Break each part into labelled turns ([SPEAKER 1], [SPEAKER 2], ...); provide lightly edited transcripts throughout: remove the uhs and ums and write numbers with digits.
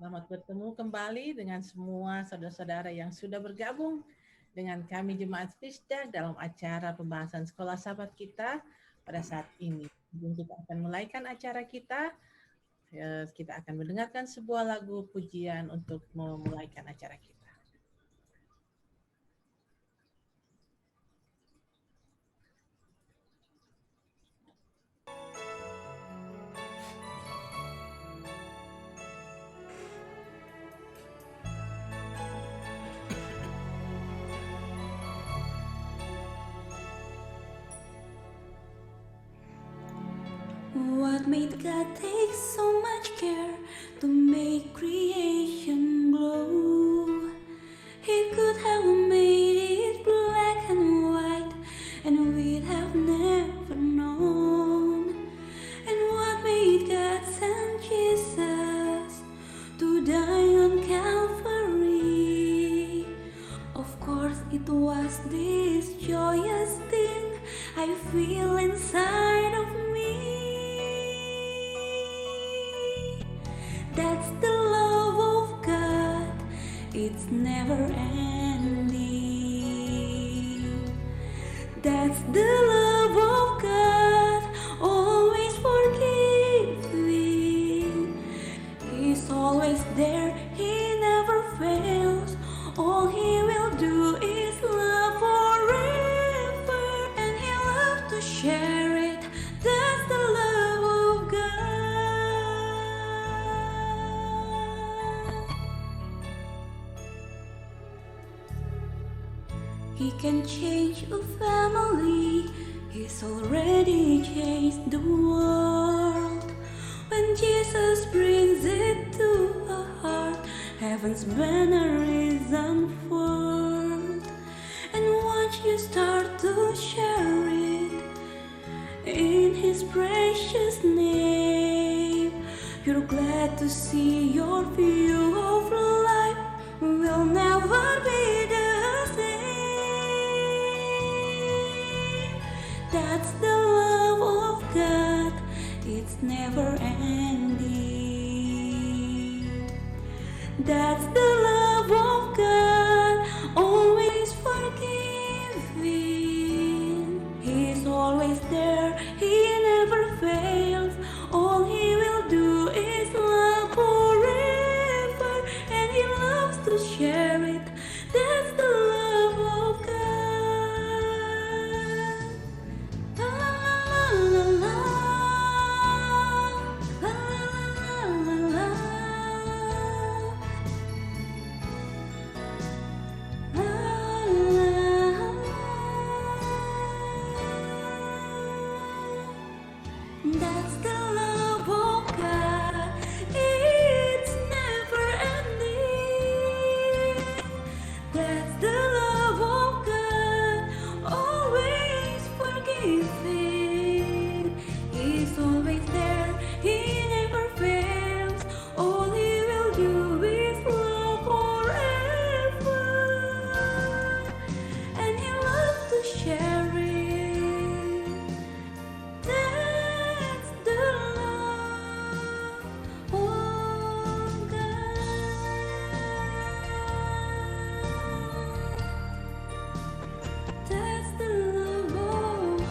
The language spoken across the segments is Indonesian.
[SPEAKER 1] Selamat bertemu kembali dengan semua saudara-saudara yang sudah bergabung dengan kami Jemaat Fisdah dalam acara pembahasan sekolah sahabat kita pada saat ini. Sebelum kita akan mulaikan acara kita, kita akan mendengarkan sebuah lagu pujian untuk memulaikan acara kita.
[SPEAKER 2] What made God take so much care to make creation glow? He could have made it black and white, and we'd have never known. And what made God send Jesus to die on Calvary? Of course, it was this joyous thing I feel inside of me. That's the love of God, it's never ending. That's the love of God, always forgiving. He's always there, He never fails. All He will do is love forever, and He loves to share it. That's the love of God. He can change a family, He's already changed the world. When Jesus brings it to a heart, heaven's banner is unfurled. And once you start to share it in His precious name, you're glad to see your view of life will never be the same. That's the love of God, it's never ending. That's the love of God, always forgiving. He's always there, He never fails. All He will do is love forever, and He loves to share it. That's the love of God. La la la la la, la la la la. That's the love of God, it's never ending. That's the love of God, always forgiving. He's always there, He never fails. All He will do is love forever, and He loves to share it. That's the love of God. That's the love of God.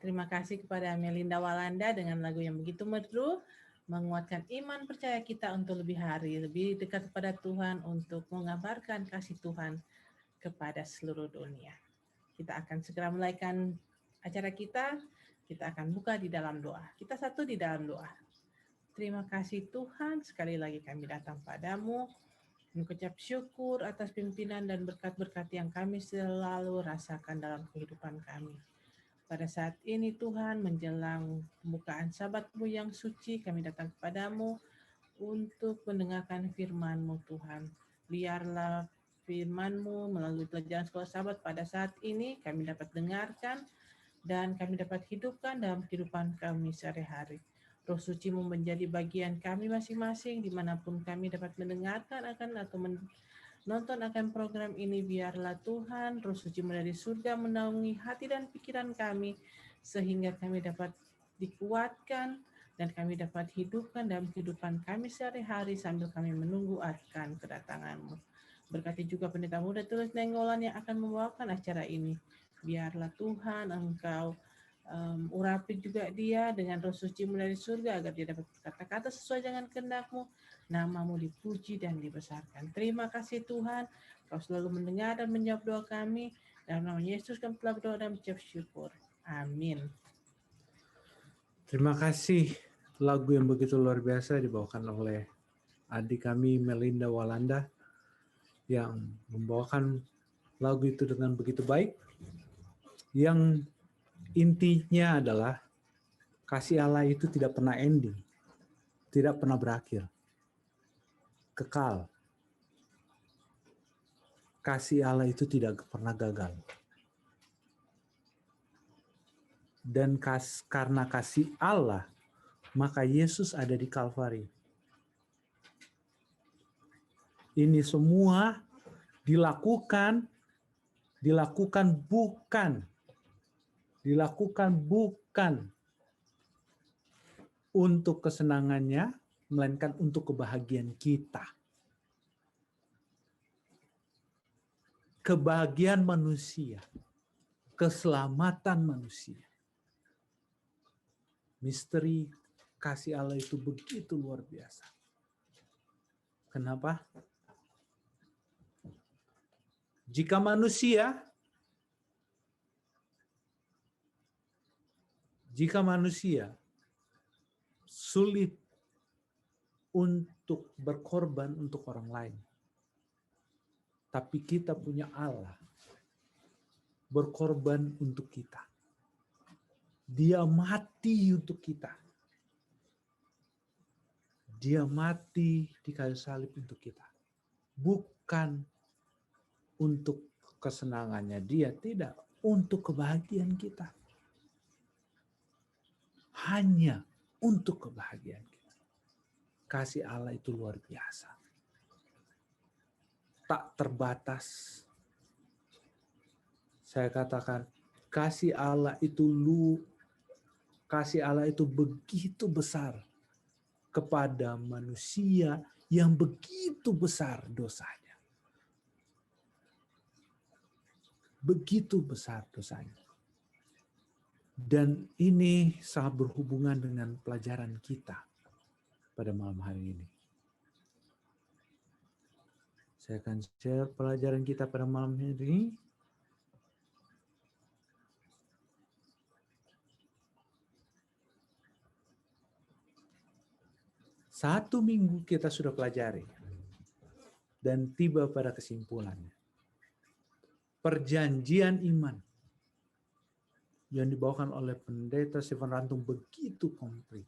[SPEAKER 1] Terima kasih kepada Melinda Walanda dengan lagu yang begitu merdu, menguatkan iman percaya kita untuk lebih hari, lebih dekat kepada Tuhan, untuk mengabarkan kasih Tuhan kepada seluruh dunia. Kita akan segera mulaikan acara kita akan buka di dalam doa. Kita satu di dalam doa. Terima kasih Tuhan, sekali lagi kami datang padamu, mengucap syukur atas pimpinan dan berkat-berkat yang kami selalu rasakan dalam kehidupan kami. Pada saat ini Tuhan, menjelang pembukaan Sabat-Mu yang suci, kami datang kepadamu untuk mendengarkan firman-Mu Tuhan. Biarlah firman-Mu melalui pelajaran sekolah Sabat pada saat ini kami dapat dengarkan dan kami dapat hidupkan dalam kehidupan kami sehari-hari. Roh Suci menjadi bagian kami masing-masing dimanapun kami dapat mendengarkan akan atau nonton akan program ini. Biarlah Tuhan Roh Suci dari surga menaungi hati dan pikiran kami sehingga kami dapat dikuatkan dan kami dapat hidupkan dalam kehidupan kami sehari-hari sambil kami menunggu akan kedatangan-Mu. Berkati juga pendeta muda Tulus Nainggolan yang akan membawakan acara ini. Biarlah Tuhan Engkau urapi juga dia dengan Roh Suci dari surga agar dia dapat kata-kata sesuai dengan kehendak-Mu. Nama-Mu dipuji dan dibesarkan. Terima kasih Tuhan, Kau selalu mendengar dan menjawab doa kami. Dalam nama Yesus kami telah berdoa dan mengucap syukur. Amin.
[SPEAKER 3] Terima kasih, lagu yang begitu luar biasa dibawakan oleh adik kami Melinda Walanda yang membawakan lagu itu dengan begitu baik, yang intinya adalah kasih Allah itu tidak pernah ending, tidak pernah berakhir, kekal. Kasih Allah itu tidak pernah gagal. Dan karena kasih Allah, maka Yesus ada di Kalvari. Ini semua dilakukan bukan untuk kesenangannya, melainkan untuk kebahagiaan kita. Kebahagiaan manusia, keselamatan manusia. Misteri kasih Allah itu begitu luar biasa. Kenapa? Jika manusia sulit untuk berkorban untuk orang lain, tapi kita punya Allah berkorban untuk kita. Dia mati untuk kita. Dia mati di kayu salib untuk kita. Bukan untuk kesenangannya dia, tidak. Untuk kebahagiaan kita. Hanya untuk kebahagiaan kita. Kasih Allah itu luar biasa. Tak terbatas. Saya katakan, kasih Allah itu begitu besar kepada manusia yang begitu besar dosanya. Begitu besar dosanya. Dan ini sangat berhubungan dengan pelajaran kita pada malam hari ini. Saya akan share pelajaran kita pada malam hari ini. Satu minggu kita sudah pelajari dan tiba pada kesimpulannya. Perjanjian iman yang dibawakan oleh pendeta Stephen Rantung begitu komplit,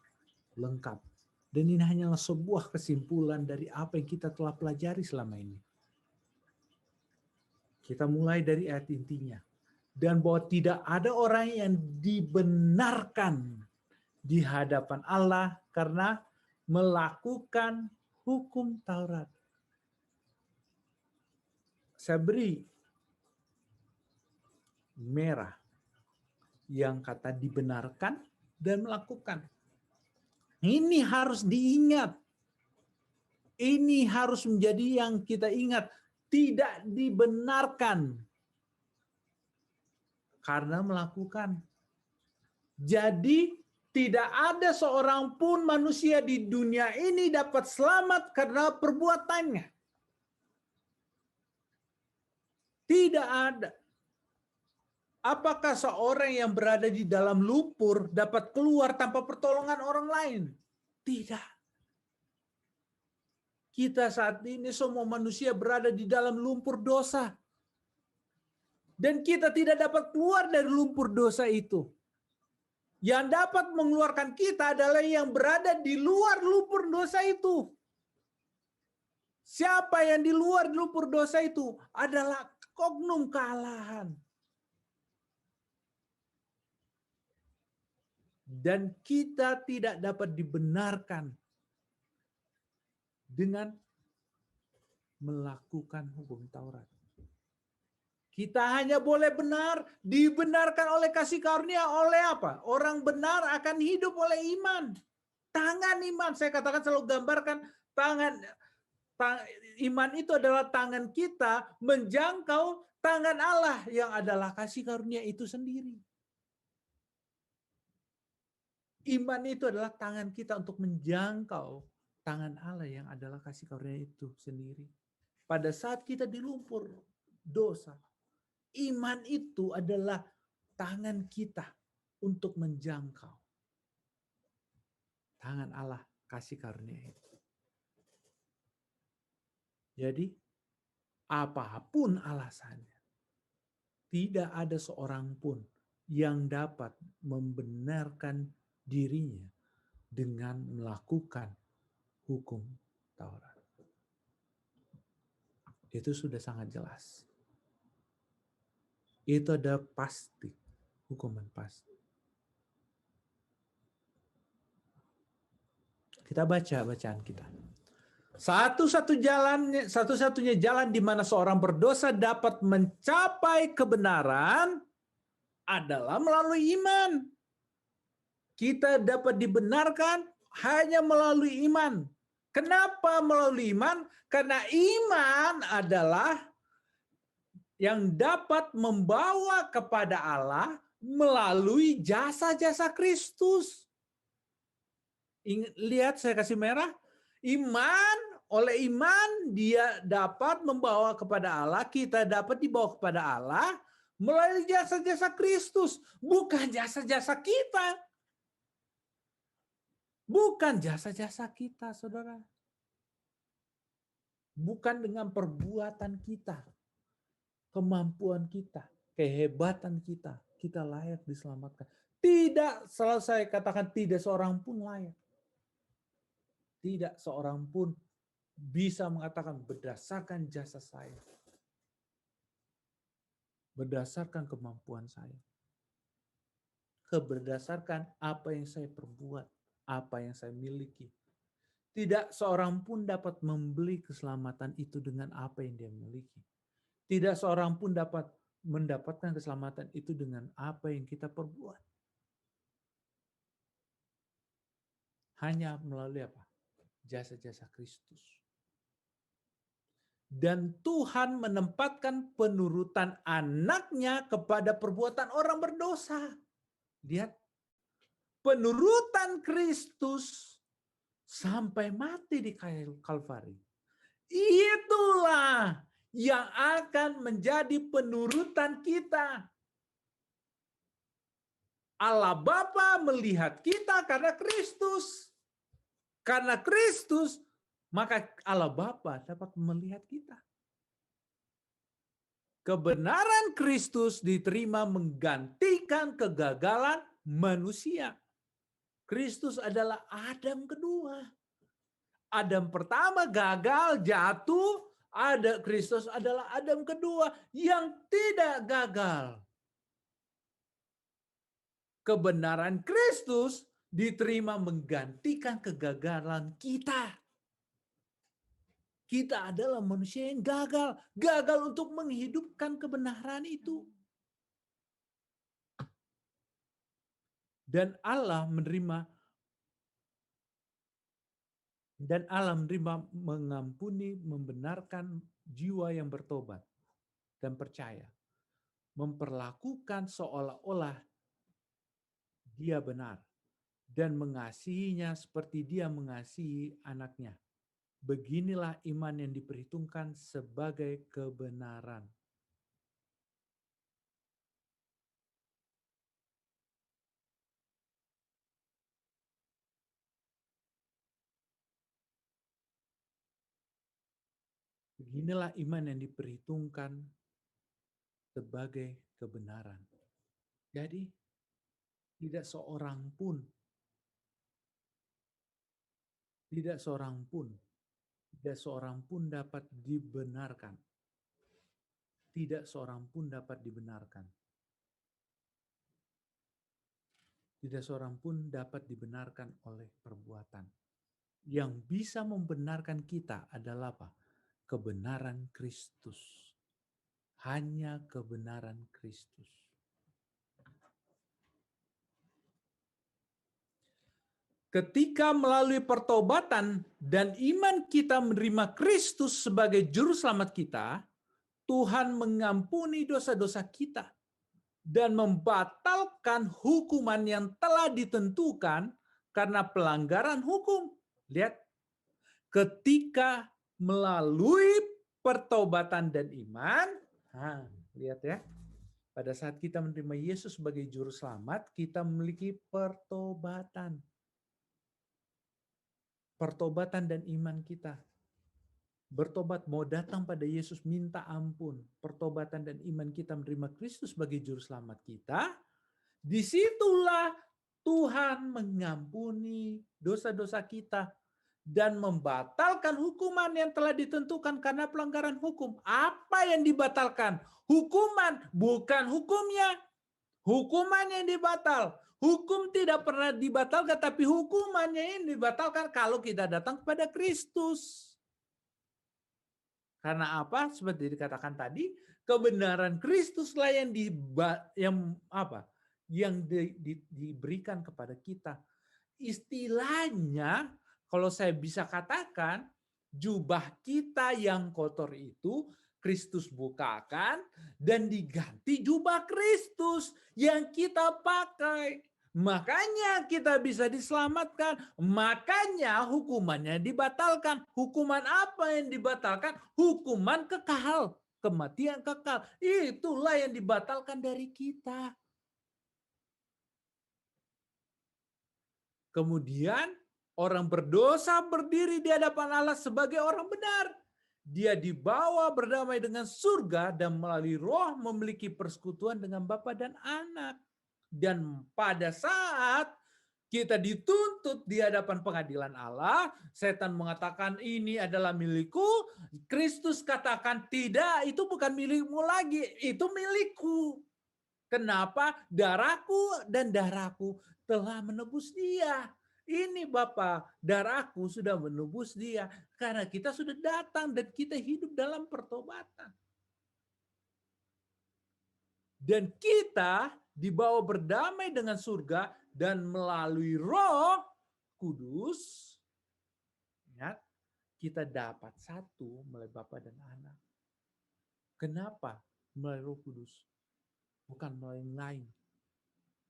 [SPEAKER 3] lengkap. Dan ini hanyalah sebuah kesimpulan dari apa yang kita telah pelajari selama ini. Kita mulai dari ayat intinya. Dan bahwa tidak ada orang yang dibenarkan di hadapan Allah karena melakukan hukum Taurat. Saya beri merah yang kata dibenarkan dan melakukan. Ini harus diingat. Ini harus menjadi yang kita ingat. Tidak dibenarkan karena melakukan. Jadi tidak ada seorang pun manusia di dunia ini dapat selamat karena perbuatannya. Tidak ada. Apakah seorang yang berada di dalam lumpur dapat keluar tanpa pertolongan orang lain? Tidak. Kita saat ini semua manusia berada di dalam lumpur dosa. Dan kita tidak dapat keluar dari lumpur dosa itu. Yang dapat mengeluarkan kita adalah yang berada di luar lumpur dosa itu. Siapa yang di luar lumpur dosa itu adalah oknum kealahan. Dan kita tidak dapat dibenarkan dengan melakukan hukum Taurat. Kita hanya boleh benar, dibenarkan oleh kasih karunia oleh apa? Orang benar akan hidup oleh iman. Tangan iman, saya katakan selalu gambarkan iman itu adalah tangan kita menjangkau tangan Allah yang adalah kasih karunia itu sendiri. Iman itu adalah tangan kita untuk menjangkau tangan Allah yang adalah kasih karunia itu sendiri. Pada saat kita di lumpur dosa, iman itu adalah tangan kita untuk menjangkau tangan Allah kasih karunia itu. Jadi apapun alasannya, tidak ada seorang pun yang dapat membenarkan dirinya dengan melakukan hukum Taurat. Itu sudah sangat jelas. Itu ada pasti, hukuman pasti. Kita baca bacaan kita. Satu-satunya jalan di mana seorang berdosa dapat mencapai kebenaran adalah melalui iman. Kita dapat dibenarkan hanya melalui iman. Kenapa melalui iman? Karena iman adalah yang dapat membawa kepada Allah melalui jasa-jasa Kristus. Lihat saya kasih merah. Oleh iman dia dapat membawa kepada Allah, kita dapat dibawa kepada Allah melalui jasa-jasa Kristus, bukan jasa-jasa kita. Bukan jasa-jasa kita, saudara. Bukan dengan perbuatan kita, kemampuan kita, kehebatan kita, kita layak diselamatkan. Tidak, selalu saya katakan tidak seorang pun layak. Tidak seorang pun bisa mengatakan berdasarkan jasa saya. Berdasarkan kemampuan saya. Berdasarkan apa yang saya perbuat, apa yang saya miliki. Tidak seorang pun dapat membeli keselamatan itu dengan apa yang dia miliki. Tidak seorang pun dapat mendapatkan keselamatan itu dengan apa yang kita perbuat. Hanya melalui apa? Jasa-jasa Kristus. Dan Tuhan menempatkan penurutan anaknya kepada perbuatan orang berdosa. Lihat, penurutan Kristus sampai mati di kayu Kalvari. Itulah yang akan menjadi penurutan kita. Allah Bapa melihat kita karena Kristus. Karena Kristus, maka Allah Bapa dapat melihat kita. Kebenaran Kristus diterima menggantikan kegagalan manusia. Kristus adalah Adam kedua. Adam pertama gagal, jatuh. Kristus adalah Adam kedua yang tidak gagal. Kebenaran Kristus diterima menggantikan kegagalan kita. Kita adalah manusia yang gagal. Gagal untuk menghidupkan kebenaran itu. Dan Allah menerima mengampuni, membenarkan jiwa yang bertobat dan percaya. Memperlakukan seolah-olah dia benar. Dan mengasihinya seperti dia mengasihi anaknya. Beginilah iman yang diperhitungkan sebagai kebenaran. Beginilah iman yang diperhitungkan sebagai kebenaran. Jadi, tidak seorang pun dapat dibenarkan. Tidak seorang pun dapat dibenarkan Tidak seorang pun dapat dibenarkan oleh perbuatan. Yang bisa membenarkan kita adalah apa? Kebenaran Kristus. Hanya kebenaran Kristus. Ketika melalui pertobatan dan iman kita menerima Kristus sebagai juru selamat kita, Tuhan mengampuni dosa-dosa kita dan membatalkan hukuman yang telah ditentukan karena pelanggaran hukum. Lihat, ketika melalui pertobatan dan iman, lihat ya, pada saat kita menerima Yesus sebagai juru selamat, kita memiliki pertobatan. Pertobatan dan iman kita. Bertobat, mau datang pada Yesus, minta ampun. Pertobatan dan iman kita menerima Kristus sebagai juru selamat kita. Disitulah Tuhan mengampuni dosa-dosa kita dan membatalkan hukuman yang telah ditentukan karena pelanggaran hukum. Apa yang dibatalkan? Hukuman, bukan hukumnya. Hukuman yang dibatal. Hukum tidak pernah dibatalkan, tapi hukumannya ini dibatalkan kalau kita datang kepada Kristus. Karena apa? Seperti dikatakan tadi, kebenaran Kristuslah yang diberikan kepada kita. Istilahnya, kalau saya bisa katakan, jubah kita yang kotor itu Kristus bukakan dan diganti jubah Kristus yang kita pakai. Makanya kita bisa diselamatkan. Makanya hukumannya dibatalkan. Hukuman apa yang dibatalkan? Hukuman kekal. Kematian kekal. Itulah yang dibatalkan dari kita. Kemudian orang berdosa berdiri di hadapan Allah sebagai orang benar. Dia dibawa berdamai dengan surga dan melalui roh memiliki persekutuan dengan Bapa dan Anak. Dan pada saat kita dituntut di hadapan pengadilan Allah, setan mengatakan ini adalah milikku. Kristus katakan tidak, itu bukan milikmu lagi, itu milikku. Kenapa? Darahku dan darahku telah menebus dia. Ini Bapa, darahku sudah menebus dia. Karena kita sudah datang dan kita hidup dalam pertobatan. Dan kita dibawa berdamai dengan surga dan melalui Roh Kudus, ya, kita dapat satu melalui Bapa dan Anak. Kenapa melalui Roh Kudus? Bukan melalui yang lain.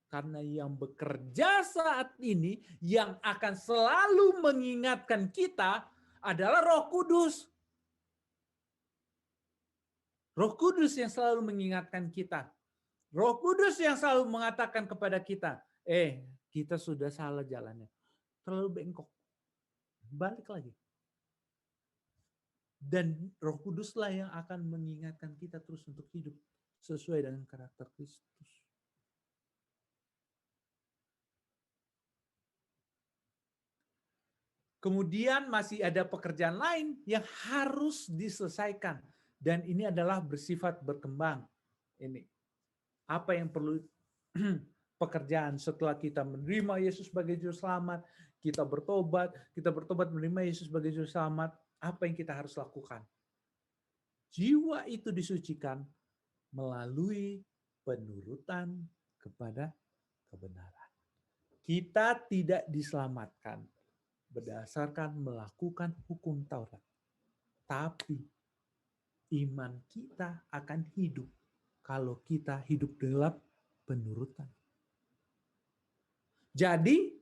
[SPEAKER 3] Karena yang bekerja saat ini, yang akan selalu mengingatkan kita adalah Roh Kudus. Roh Kudus yang selalu mengingatkan kita. Roh Kudus yang selalu mengatakan kepada kita, kita sudah salah jalannya. Terlalu bengkok. Balik lagi. Dan Roh Kuduslah yang akan mengingatkan kita terus untuk hidup sesuai dengan karakter Kristus. Kemudian masih ada pekerjaan lain yang harus diselesaikan. Dan ini adalah bersifat berkembang. Ini apa yang perlu pekerjaan setelah kita menerima Yesus sebagai juru selamat, kita bertobat menerima Yesus sebagai juru selamat, apa yang kita harus lakukan? Jiwa itu disucikan melalui penurutan kepada kebenaran. Kita tidak diselamatkan berdasarkan melakukan hukum Taurat. Tapi iman kita akan hidup kalau kita hidup dalam penurutan. Jadi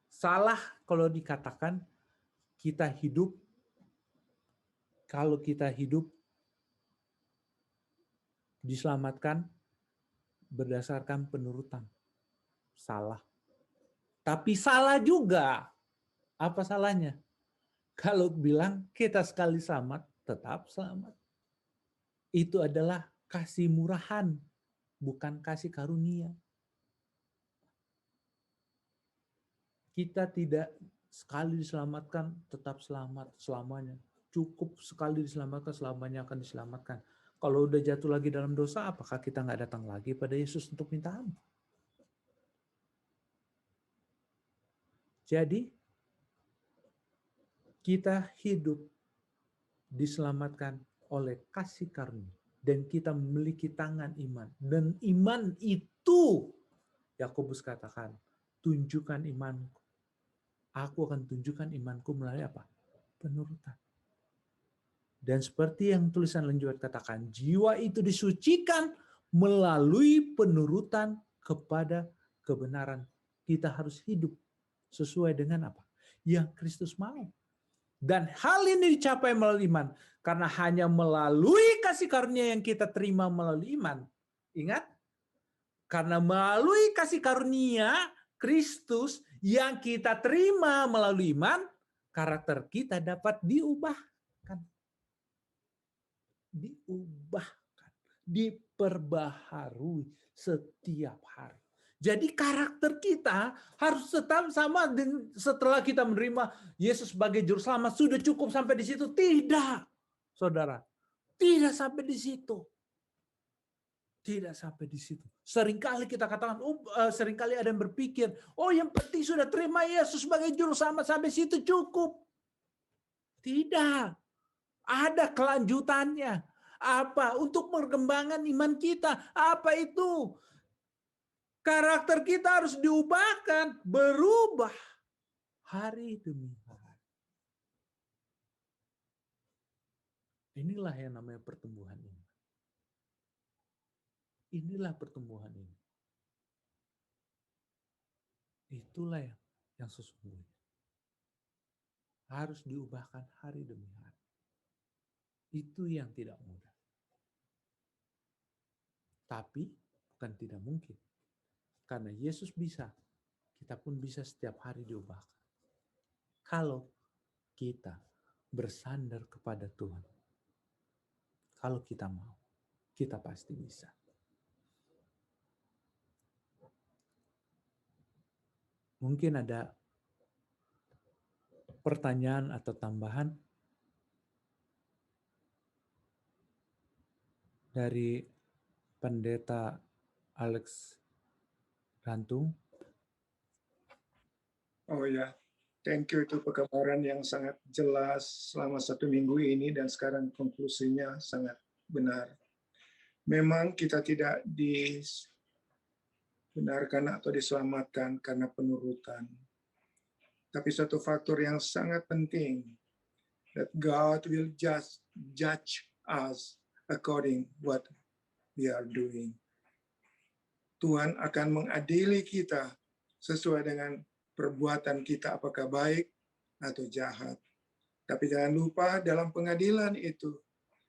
[SPEAKER 3] salah kalau dikatakan kalau kita hidup diselamatkan berdasarkan penurutan. Salah. Tapi salah juga. Apa salahnya? Kalau bilang kita sekali selamat, tetap selamat. Itu adalah kasih murahan, bukan kasih karunia. Kita tidak sekali diselamatkan, tetap selamat selamanya. Cukup sekali diselamatkan, selamanya akan diselamatkan. Kalau udah jatuh lagi dalam dosa, apakah kita nggak datang lagi pada Yesus untuk minta ampun? Jadi, kita hidup diselamatkan oleh kasih karunia. Dan kita memiliki tangan iman. Dan iman itu, Yakobus katakan, tunjukkan imanku. Aku akan tunjukkan imanku melalui apa? Penurutan. Dan seperti yang tulisan lanjut katakan, jiwa itu disucikan melalui penurutan kepada kebenaran. Kita harus hidup sesuai dengan apa? Yang Kristus mau. Dan hal ini dicapai melalui iman. Karena hanya melalui kasih karunia yang kita terima melalui iman. Ingat? Karena melalui kasih karunia Kristus yang kita terima melalui iman, karakter kita dapat diubahkan. Diubahkan. Diperbaharui setiap hari. Jadi karakter kita harus tetap sama setelah kita menerima Yesus sebagai juru selamat. Sudah cukup sampai di situ? Tidak, saudara. Tidak sampai di situ. Tidak sampai di situ. Seringkali kita katakan, seringkali ada yang berpikir, oh yang penting sudah terima Yesus sebagai juru selamat, sampai situ cukup. Tidak. Ada kelanjutannya. Apa? Untuk perkembangan iman kita. Apa itu? Karakter kita harus diubahkan, berubah hari demi hari. Inilah yang namanya pertumbuhan iman. Inilah pertumbuhan ini. Itulah yang sesungguhnya. Harus diubahkan hari demi hari. Itu yang tidak mudah. Tapi bukan tidak mungkin. Karena Yesus bisa, kita pun bisa setiap hari diubahkan. Kalau kita bersandar kepada Tuhan. Kalau kita mau, kita pasti bisa. Mungkin ada pertanyaan atau tambahan dari Pendeta Alex Rantung.
[SPEAKER 4] Oh ya, thank you, itu pekabaran yang sangat jelas selama 1 minggu ini dan sekarang konklusinya sangat benar. Memang kita tidak dibenarkan atau diselamatkan karena penurutan. Tapi suatu faktor yang sangat penting, that God will just judge us according what we are doing. Tuhan akan mengadili kita sesuai dengan perbuatan kita, apakah baik atau jahat. Tapi jangan lupa dalam pengadilan itu,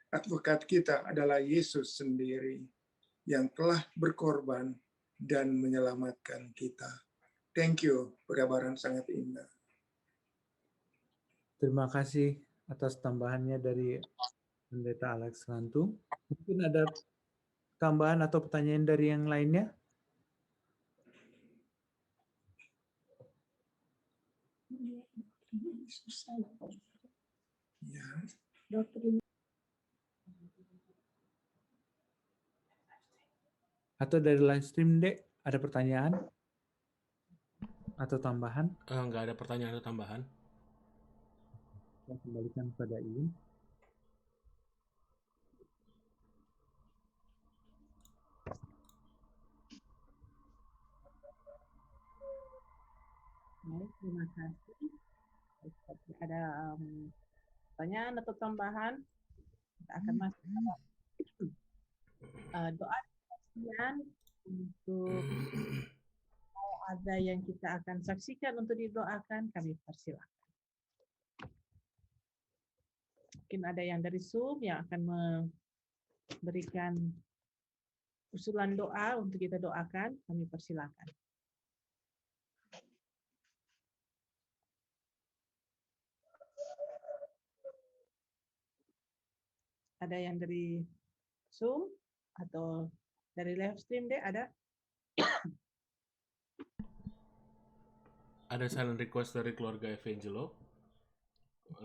[SPEAKER 4] advokat kita adalah Yesus sendiri yang telah berkorban dan menyelamatkan kita. Thank you, pekabaran sangat indah.
[SPEAKER 3] Terima kasih atas tambahannya dari Pendeta Alex Rantung. Mungkin ada tambahan atau pertanyaan dari yang lainnya?
[SPEAKER 4] Ya.
[SPEAKER 3] Atau dari live stream, Dek, ada pertanyaan atau tambahan?
[SPEAKER 5] Nggak ada pertanyaan atau tambahan.
[SPEAKER 3] Saya kembalikan kepada Iin.
[SPEAKER 1] Baik, terima kasih. Jika ada pertanyaan atau tambahan, kita akan masuk ke doa kesaksian untuk ada yang kita akan saksikan untuk didoakan, kami persilakan. Mungkin ada yang dari Zoom yang akan memberikan usulan doa untuk kita doakan, kami persilakan. Ada yang dari Zoom atau dari live stream, deh ada?
[SPEAKER 5] Ada silent request dari keluarga Evangelo.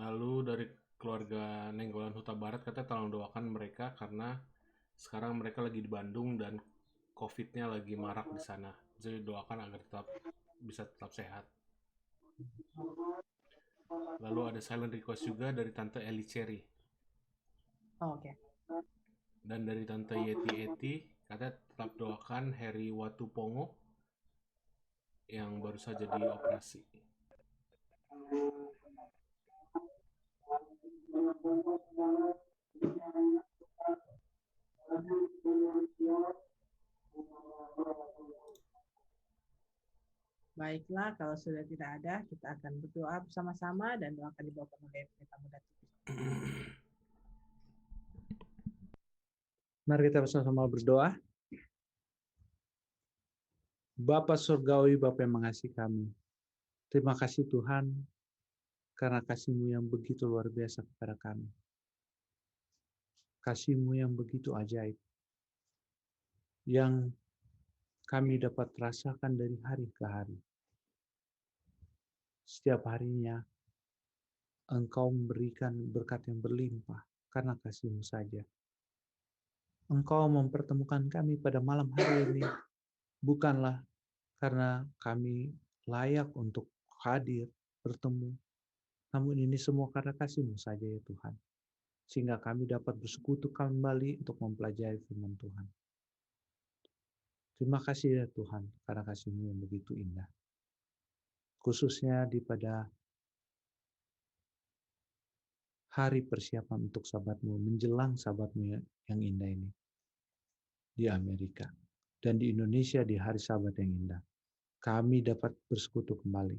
[SPEAKER 5] Lalu dari keluarga Nenggolan Huta Barat, katanya tolong doakan mereka karena Sekarang mereka lagi di Bandung dan COVID-nya lagi marak di sana. Jadi doakan agar bisa tetap sehat. Lalu ada silent request juga dari Tante Eli Cherry.
[SPEAKER 1] Oh, oke.
[SPEAKER 5] Dan dari Tante Yeti Eti, katanya tetap doakan Heri Watupongo yang baru saja dioperasi.
[SPEAKER 1] Baiklah, kalau sudah tidak ada, kita akan berdoa bersama-sama dan doakan dibawakan oleh pendeta muda.
[SPEAKER 3] Mari kita bersama-sama berdoa. Bapa Surgawi, Bapa yang mengasihi kami. Terima kasih Tuhan, karena kasih-Mu yang begitu luar biasa kepada kami. Kasih-Mu yang begitu ajaib, yang kami dapat rasakan dari hari ke hari. Setiap harinya, Engkau memberikan berkat yang berlimpah karena kasih-Mu saja. Engkau mempertemukan kami pada malam hari ini, bukanlah karena kami layak untuk hadir, bertemu, namun ini semua karena kasih-Mu saja ya Tuhan. Sehingga kami dapat bersekutu kembali untuk mempelajari firman Tuhan. Terima kasih ya Tuhan, karena kasih-Mu yang begitu indah. Khususnya pada hari persiapan untuk Sabat-Mu, menjelang Sabat-Mu yang indah ini. Di Amerika dan di Indonesia di hari Sabat yang indah. Kami dapat bersekutu kembali.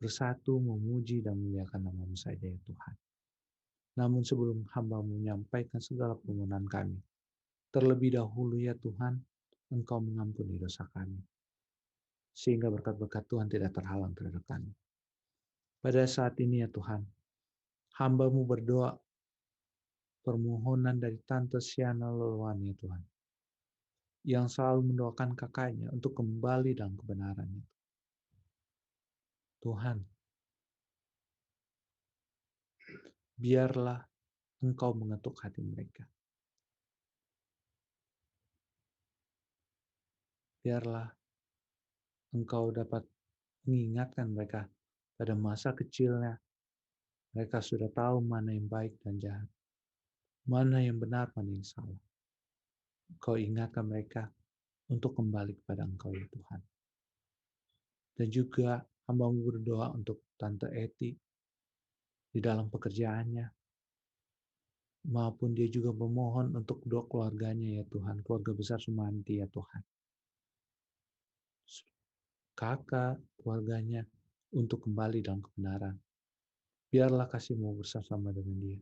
[SPEAKER 3] Bersatu memuji dan memuliakan nama-Mu saja ya Tuhan. Namun sebelum hamba-Mu menyampaikan segala permohonan kami, terlebih dahulu ya Tuhan, Engkau mengampuni dosa kami. Sehingga berkat-berkat Tuhan tidak terhalang terhadap kami. Pada saat ini ya Tuhan, hamba-Mu berdoa permohonan dari Tante Siana Loluan ya Tuhan, yang selalu mendoakan kakaknya untuk kembali dalam kebenaran itu. Tuhan, biarlah Engkau mengetuk hati mereka. Biarlah Engkau dapat mengingatkan mereka pada masa kecilnya. Mereka sudah tahu mana yang baik dan jahat. Mana yang benar, mana yang salah. Engkau ingatkan mereka untuk kembali kepada Engkau ya Tuhan. Dan juga hamba-Mu berdoa untuk Tante Eti di dalam pekerjaannya. Maupun dia juga memohon untuk kedua keluarganya ya Tuhan. Keluarga besar Sumanti ya Tuhan. Kakak, keluarganya, untuk kembali dalam kebenaran. Biarlah kasih-Mu bersama dengan dia.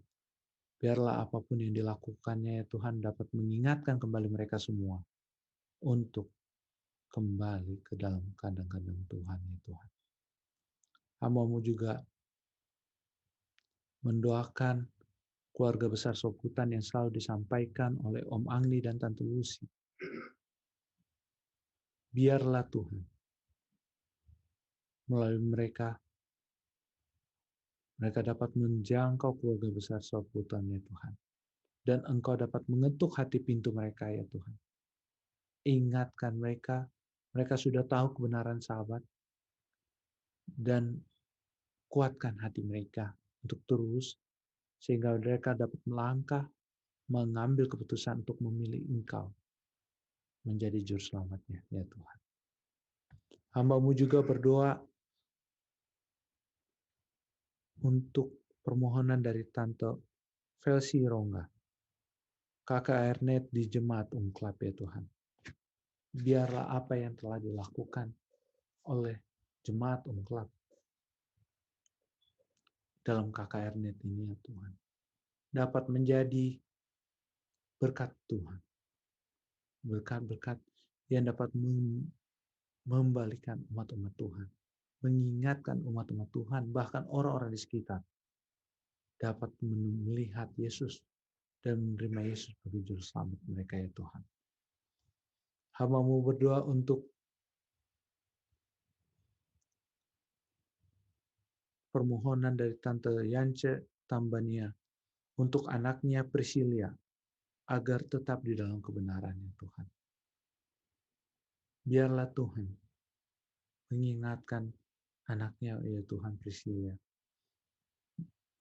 [SPEAKER 3] Biarlah apapun yang dilakukannya ya Tuhan dapat mengingatkan kembali mereka semua untuk kembali ke dalam kandang-kandang Tuhan ya Tuhan. Hamba-Mu juga mendoakan keluarga besar Soputan yang selalu disampaikan oleh Om Angli dan Tante Lucy. Biarlah Tuhan melalui mereka dapat menjangkau keluarga besar Soputan ya Tuhan. Dan Engkau dapat mengetuk hati pintu mereka ya Tuhan. Ingatkan mereka sudah tahu kebenaran Sabat, dan kuatkan hati mereka untuk terus, sehingga mereka dapat melangkah, mengambil keputusan untuk memilih Engkau menjadi juru selamatnya ya Tuhan. Hamba-Mu juga berdoa untuk permohonan dari Tante Velsi Rongga, Kakak Ernet di Jemaat Ungklap ya Tuhan. Biarlah apa yang telah dilakukan oleh Jemaat Ungklap dalam Kakak Ernet ini ya Tuhan, dapat menjadi berkat Tuhan. Berkat-berkat yang dapat membalikan umat-umat Tuhan. Mengingatkan umat-umat Tuhan, bahkan orang-orang di sekitar, dapat melihat Yesus dan menerima Yesus sebagai juru selamat mereka ya Tuhan. Hamba-Mu berdoa untuk permohonan dari Tante Yance Tambania untuk anaknya Priscilia, agar tetap di dalam kebenaran ya Tuhan. Biarlah Tuhan mengingatkan anaknya ya Tuhan Priscilia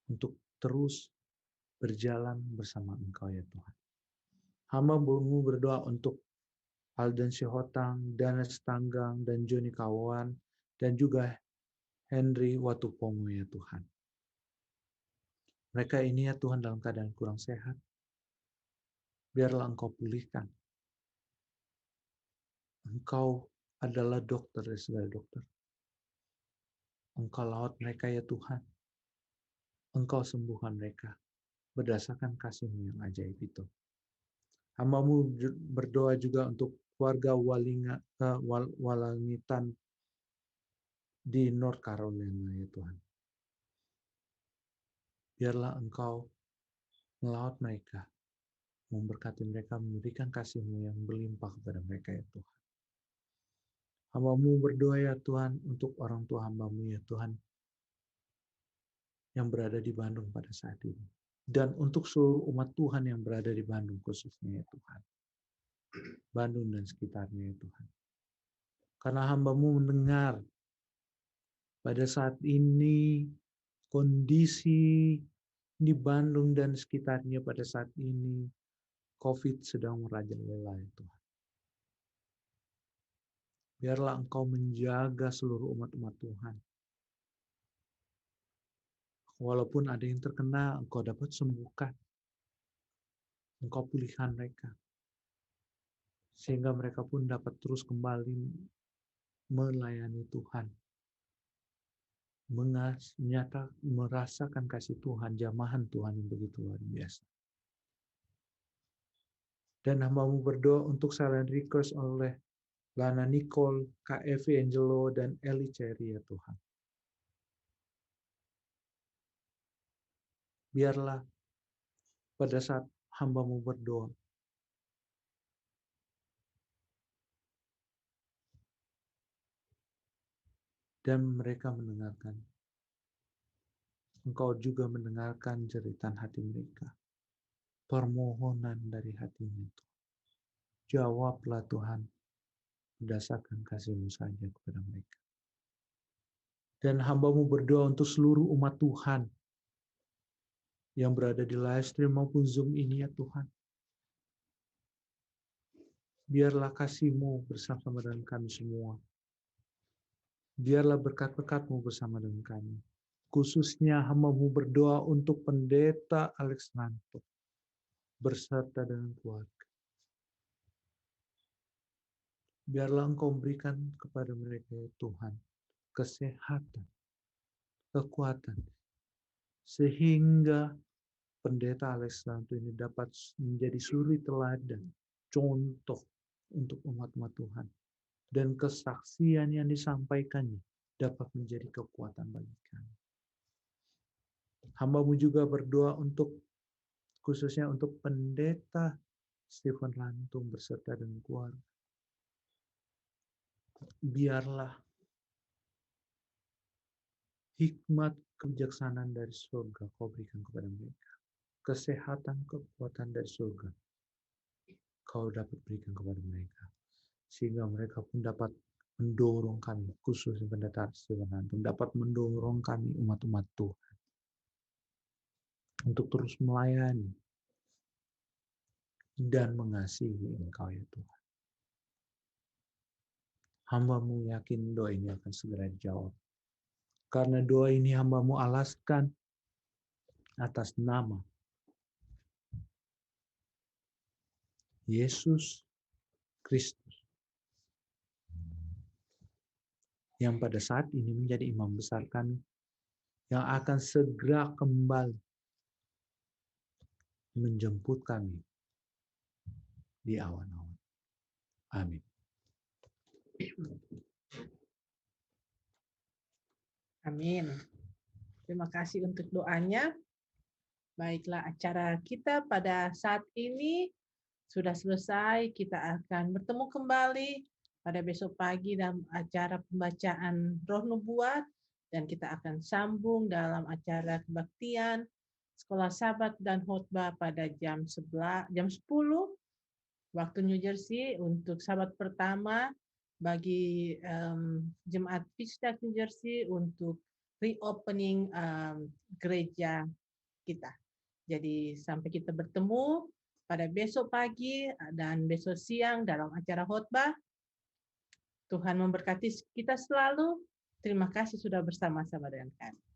[SPEAKER 3] untuk terus berjalan bersama Engkau ya Tuhan. Hamba-Mu berdoa untuk Alden Sihotang, Danes Tanggang, dan Joni Kawan, dan juga Henry Watupongo ya Tuhan. Mereka ini ya Tuhan dalam keadaan kurang sehat. Biarlah Engkau pulihkan. Engkau adalah dokter dari segala dokter. Engkau lawat mereka ya Tuhan. Engkau sembuhkan mereka berdasarkan kasih-Mu yang ajaib itu. Hamba-Mu berdoa juga untuk keluarga Walangitan di North Carolina ya Tuhan. Biarlah Engkau melawat mereka, memberkati mereka, memberikan kasih-Mu yang berlimpah kepada mereka ya Tuhan. Hamba-Mu berdoa ya Tuhan untuk orang tua hamba-Mu ya Tuhan yang berada di Bandung pada saat ini. Dan untuk seluruh umat Tuhan yang berada di Bandung khususnya ya Tuhan. Bandung dan sekitarnya ya Tuhan. Karena hamba-Mu mendengar pada saat ini kondisi di Bandung dan sekitarnya pada saat ini COVID sedang merajalela ya Tuhan. Biarlah Engkau menjaga seluruh umat-umat Tuhan. Walaupun ada yang terkena, Engkau dapat sembuhkan. Engkau pulihkan mereka. Sehingga mereka pun dapat terus kembali melayani Tuhan. Merasakan kasih Tuhan, jamahan Tuhan yang begitu luar biasa. Dan hamba-Mu berdoa untuk silent request oleh Lana Nicole, Kak Evi Angelo, dan Eli Cherry ya Tuhan. Biarlah pada saat hamba-Mu berdoa, dan mereka mendengarkan, Engkau juga mendengarkan jeritan hati mereka, permohonan dari hatinya Tuhan. Jawablah Tuhan, berdasarkan kasih-Mu saja kepada mereka. Dan hamba-Mu berdoa untuk seluruh umat Tuhan yang berada di live stream maupun Zoom ini ya Tuhan. Biarlah kasih-Mu bersama dengan kami semua. Biarlah berkat-berkat-Mu bersama dengan kami. Khususnya hamba-Mu berdoa untuk Pendeta Alex Nanto berserta dengan keluarga. Biarlah Engkau berikan kepada mereka ya Tuhan kesehatan, kekuatan, sehingga Pendeta Alex Nanto ini dapat menjadi suri teladan, contoh untuk umat-umat Tuhan. Dan kesaksian yang disampaikannya dapat menjadi kekuatan bagi kami. Hamba-Mu juga berdoa untuk khususnya untuk Pendeta Stephen Lantung berserta dengan keluarga. Biarlah hikmat kebijaksanaan dari surga Kau berikan kepada mereka. Kesehatan, kekuatan dari surga Kau dapat berikan kepada mereka. Sehingga mereka pun dapat mendorong kami, khususnya Pendeta Stephen Lantung, dapat mendorong kami umat-umat Tuhan untuk terus melayani dan mengasihi Engkau ya Tuhan. Hamba-Mu yakin doa ini akan segera dijawab. Karena doa ini hamba-Mu alaskan atas nama Yesus Kristus yang pada saat ini menjadi imam besar kami, yang akan segera kembali menjemput kami di awan-awan. Amin.
[SPEAKER 1] Amin. Terima kasih untuk doanya. Baiklah, acara kita pada saat ini sudah selesai. Kita akan bertemu kembali pada besok pagi dalam acara pembacaan Roh Nubuat, dan kita akan sambung dalam acara kebaktian sekolah Sabat dan khotbah pada jam 10 waktu New Jersey untuk Sabat pertama bagi Jemaat Fishtack New Jersey untuk reopening gereja kita. Jadi sampai kita bertemu pada besok pagi dan besok siang dalam acara khotbah. Tuhan memberkati kita selalu. Terima kasih sudah bersama-sama dengan kami.